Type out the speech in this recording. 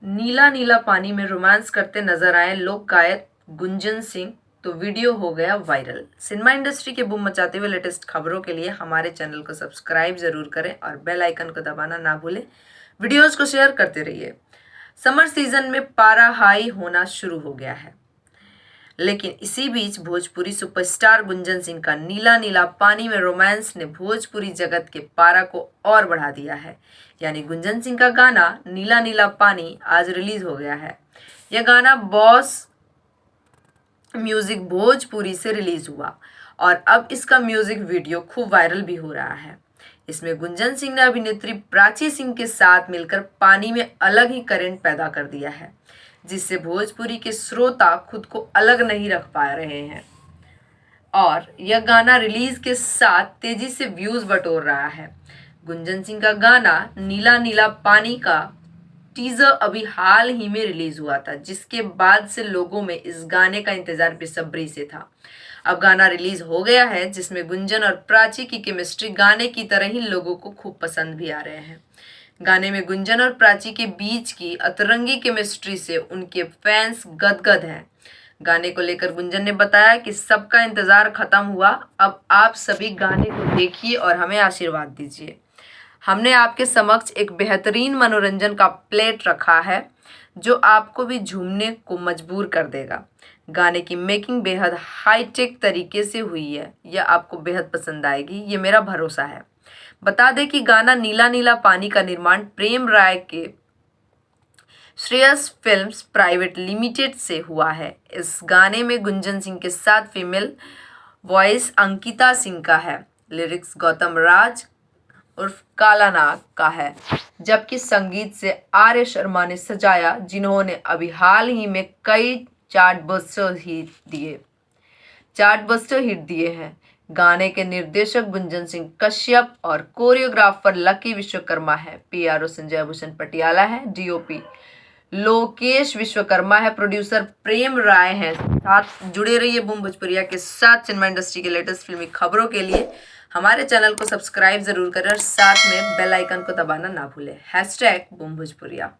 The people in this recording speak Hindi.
नीला नीला पानी में रोमांस करते नजर आए लोक गायक गुंजन सिंह, तो वीडियो हो गया वायरल। सिनेमा इंडस्ट्री के बूम मचाते हुए लेटेस्ट खबरों के लिए हमारे चैनल को सब्सक्राइब जरूर करें और बेल आइकन को दबाना ना भूलें। वीडियोस को शेयर करते रहिए। समर सीजन में पारा हाई होना शुरू हो गया है, लेकिन इसी बीच भोजपुरी सुपरस्टार गुंजन सिंह का नीला नीला पानी में रोमांस ने भोजपुरी जगत के पारा को और बढ़ा दिया है। यानी गुंजन सिंह का गाना नीला नीला पानी आज रिलीज हो गया है। यह गाना बॉस म्यूजिक भोजपुरी से रिलीज हुआ और अब इसका म्यूजिक वीडियो खूब वायरल भी हो रहा है। इसमें गुंजन सिंह ने अभिनेत्री प्राची सिंह के साथ मिलकर पानी में अलग ही करंट पैदा कर दिया है, जिससे भोजपुरी के श्रोता खुद को अलग नहीं रख पा रहे हैं और यह गाना रिलीज के साथ तेजी से व्यूज बटोर रहा है। गुंजन सिंह का गाना नीला नीला पानी का टीजर अभी हाल ही में रिलीज हुआ था, जिसके बाद से लोगों में इस गाने का इंतजार बेसब्री से था। अब गाना रिलीज हो गया है, जिसमें गुंजन और प्राची की केमिस्ट्री गाने की तरह ही लोगों को खूब पसंद भी आ रहे हैं। गाने में गुंजन और प्राची के बीच की अतरंगी केमिस्ट्री से उनके फैंस गदगद हैं। गाने को लेकर गुंजन ने बताया कि सबका इंतजार खत्म हुआ, अब आप सभी गाने को देखिए और हमें आशीर्वाद दीजिए। हमने आपके समक्ष एक बेहतरीन मनोरंजन का प्लेट रखा है जो आपको भी झूमने को मजबूर कर देगा। गाने की मेकिंग बेहद हाईटेक तरीके से हुई है, यह आपको बेहद पसंद आएगी, ये मेरा भरोसा है। बता दें कि गाना नीला नीला पानी का निर्माण प्रेम राय के श्रेयस फिल्म्स प्राइवेट लिमिटेड से हुआ है। इस गाने में गुंजन सिंह के साथ फीमेल वॉइस अंकिता सिंह का है। लिरिक्स गौतम राज उर्फ काला नाग का है, जबकि संगीत से आर्य शर्मा ने सजाया, जिन्होंने अभी हाल ही में कई चार्टबस्टर हिट दिए हैं। गाने के निर्देशक गुंजन सिंह कश्यप और कोरियोग्राफर लकी विश्वकर्मा है। पीआरओ संजय भूषण पटियाला है। डीओपी लोकेश विश्वकर्मा है। प्रोड्यूसर प्रेम राय है। साथ जुड़े रहिए बूम भोजपुरिया के साथ। सिनेमा इंडस्ट्री के लेटेस्ट फिल्मी खबरों के लिए हमारे चैनल को सब्सक्राइब जरूर करें और साथ में बेल आइकन को दबाना ना भूलें। #बूम भोजपुरिया।